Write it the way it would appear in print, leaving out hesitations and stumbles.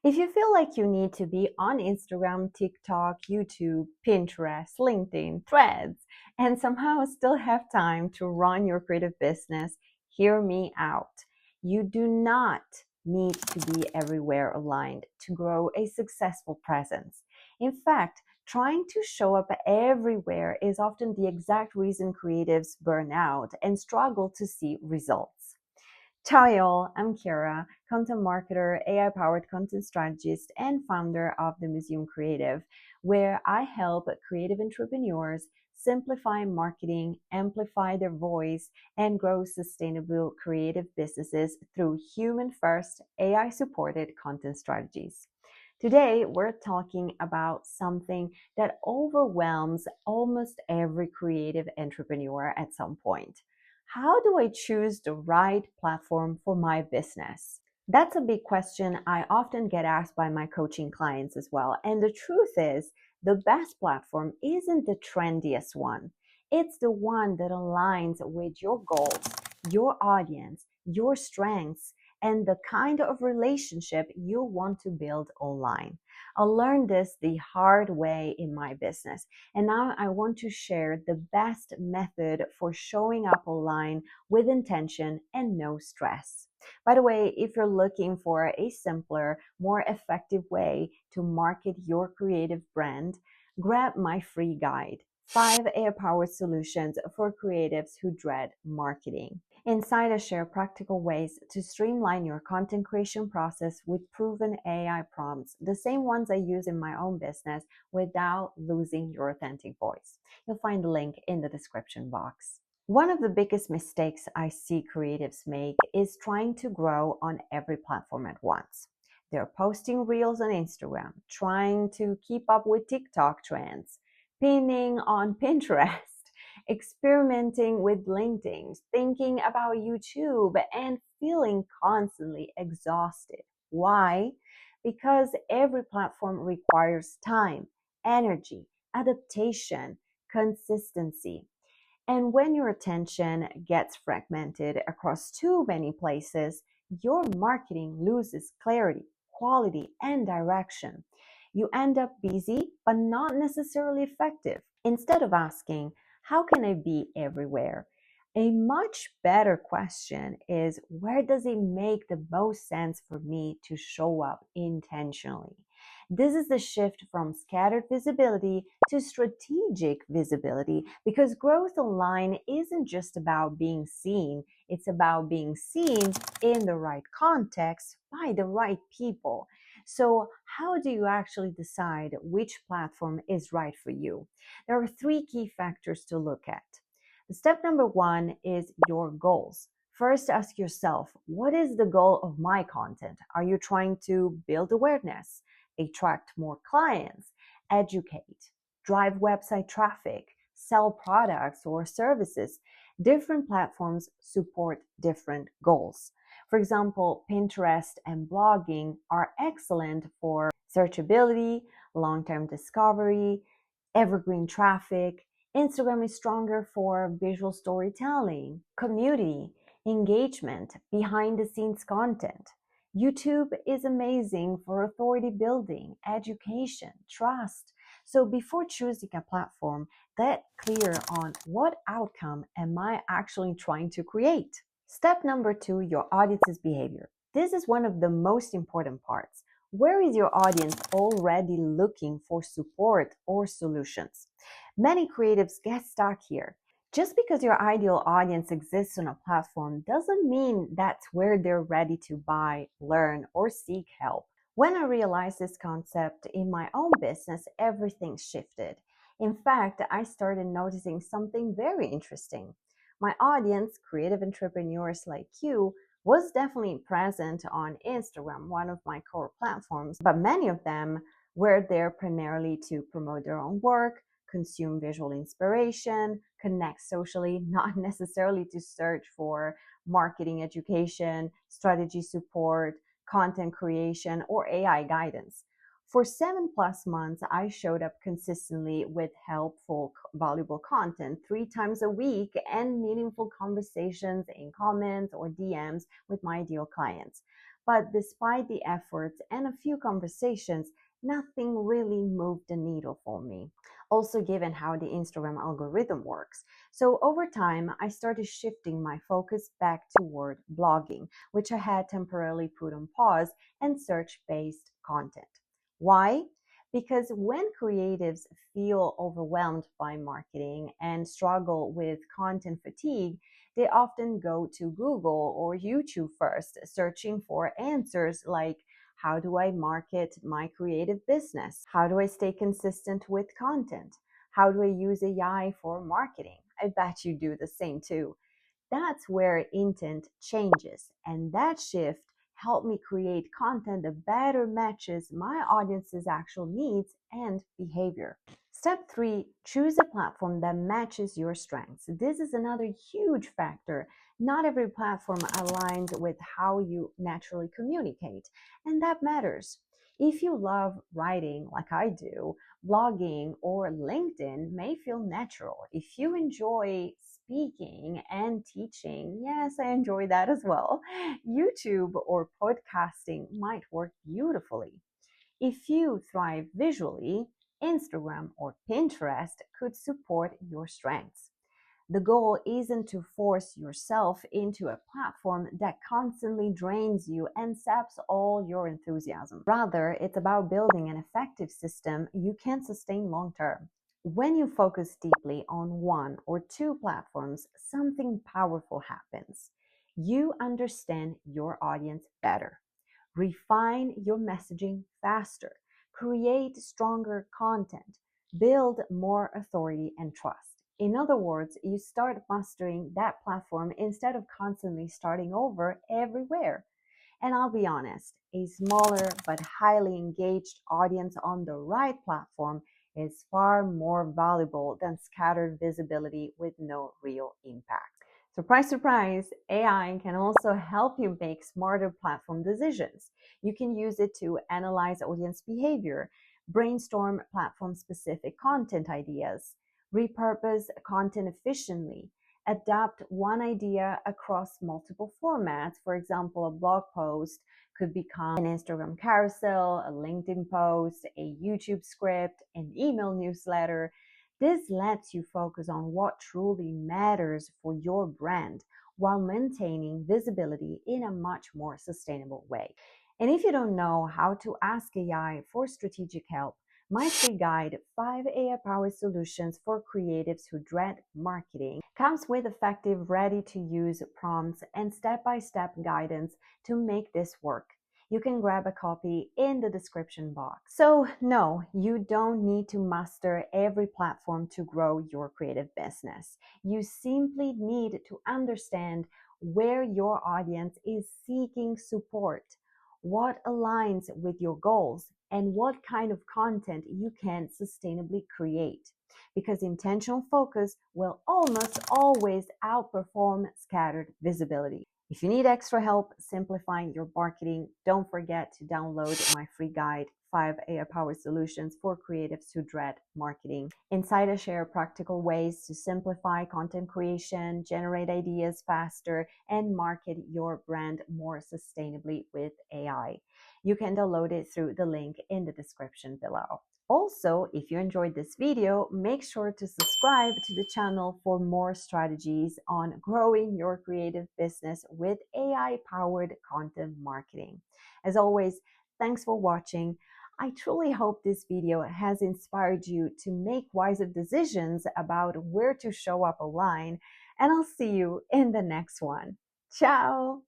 If you feel like you need to be on Instagram, TikTok, YouTube, Pinterest, LinkedIn, Threads, and somehow still have time to run your creative business, hear me out. You do not need to be everywhere aligned to grow a successful presence. In fact, trying to show up everywhere is often the exact reason creatives burn out and struggle to see results. Ciao y'all, I'm Kira, content marketer, AI-powered content strategist, and founder of the Museum Creative, where I help creative entrepreneurs simplify marketing, amplify their voice, and grow sustainable creative businesses through human-first, AI-supported content strategies. Today, we're talking about something that overwhelms almost every creative entrepreneur at some point. How do I choose the right platform for my business? That's a big question I often get asked by my coaching clients as well. And the truth is, the best platform isn't the trendiest one. It's the one that aligns with your goals, your audience, your strengths, and the kind of relationship you want to build online. I learned this the hard way in my business, and now I want to share the best method for showing up online with intention and no stress. By the way, if you're looking for a simpler, more effective way to market your creative brand, grab my free guide, 5 AI-powered solutions for creatives who dread marketing. Inside, I share practical ways to streamline your content creation process with proven AI prompts, the same ones I use in my own business, without losing your authentic voice. You'll find the link in the description box. One of the biggest mistakes I see creatives make is trying to grow on every platform at once. They're posting reels on Instagram, trying to keep up with TikTok trends, pinning on Pinterest, experimenting with LinkedIn, thinking about YouTube, and feeling constantly exhausted. Why? Because every platform requires time, energy, adaptation, consistency. And when your attention gets fragmented across too many places, your marketing loses clarity, quality, and direction. You end up busy, but not necessarily effective. Instead of asking, how can I be everywhere? A much better question is, where does it make the most sense for me to show up intentionally? This is the shift from scattered visibility to strategic visibility, because growth online isn't just about being seen, it's about being seen in the right context by the right people. So, how do you actually decide which platform is right for you? There are 3 key factors to look at. Step number 1 is your goals. First, ask yourself, what is the goal of my content? Are you trying to build awareness, attract more clients, educate, drive website traffic, sell products or services? Different platforms support different goals. For example, Pinterest and blogging are excellent for searchability, long-term discovery, evergreen traffic. Instagram is stronger for visual storytelling, community, engagement, behind the scenes content. YouTube is amazing for authority building, education, trust. So before choosing a platform, get clear on what outcome am I actually trying to create. Step number 2, your audience's behavior. This is one of the most important parts. Where is your audience already looking for support or solutions? Many creatives get stuck here. Just because your ideal audience exists on a platform doesn't mean that's where they're ready to buy, learn, or seek help. When I realized this concept in my own business, everything shifted. In fact, I started noticing something very interesting. My audience, creative entrepreneurs like you, was definitely present on Instagram, one of my core platforms, but many of them were there primarily to promote their own work, consume visual inspiration, connect socially, not necessarily to search for marketing education, strategy support, content creation, or AI guidance. For 7+ months, I showed up consistently with helpful, valuable content 3 times a week and meaningful conversations in comments or DMs with my ideal clients. But despite the efforts and a few conversations, nothing really moved the needle for me. Also, given how the Instagram algorithm works. So, over time, I started shifting my focus back toward blogging, which I had temporarily put on pause, and search based content. Why? Because when creatives feel overwhelmed by marketing and struggle with content fatigue, they often go to Google or YouTube first, searching for answers like, how do I market my creative business? How do I stay consistent with content? How do I use AI for marketing? I bet you do the same too. That's where intent changes, and that shift helped me create content that better matches my audience's actual needs and behavior. Step 3, choose a platform that matches your strengths. This is another huge factor. Not every platform aligns with how you naturally communicate, and that matters. If you love writing like I do, blogging or LinkedIn may feel natural. If you enjoy speaking and teaching, yes, I enjoy that as well, YouTube or podcasting might work beautifully. If you thrive visually, Instagram or Pinterest could support your strengths. The goal isn't to force yourself into a platform that constantly drains you and saps all your enthusiasm. Rather, it's about building an effective system you can sustain long term. When you focus deeply on one or two platforms, something powerful happens. You understand your audience better, refine your messaging faster, create stronger content, build more authority and trust. In other words, you start mastering that platform instead of constantly starting over everywhere. And I'll be honest, a smaller but highly engaged audience on the right platform is far more valuable than scattered visibility with no real impact. Surprise, surprise, AI can also help you make smarter platform decisions. You can use it to analyze audience behavior, brainstorm platform specific content ideas, repurpose content efficiently, adapt one idea across multiple formats. For example, a blog post could become an Instagram carousel, a LinkedIn post, a YouTube script, an email newsletter. This lets you focus on what truly matters for your brand while maintaining visibility in a much more sustainable way. And if you don't know how to ask AI for strategic help, my free guide, 5 AI-powered solutions for creatives who dread marketing, comes with effective, ready-to-use prompts and step-by-step guidance to make this work. You can grab a copy in the description box. So, no, you don't need to master every platform to grow your creative business. You simply need to understand where your audience is seeking support, what aligns with your goals, and what kind of content you can sustainably create. Because intentional focus will almost always outperform scattered visibility. If you need extra help simplifying your marketing, don't forget to download my free guide, 5 AI-powered solutions for creatives who dread marketing. Inside, I share practical ways to simplify content creation, generate ideas faster, and market your brand more sustainably with AI. You can download it through the link in the description below. Also, if you enjoyed this video, make sure to subscribe to the channel for more strategies on growing your creative business with AI-powered content marketing. As always, thanks for watching. I truly hope this video has inspired you to make wiser decisions about where to show up online, and I'll see you in the next one. Ciao!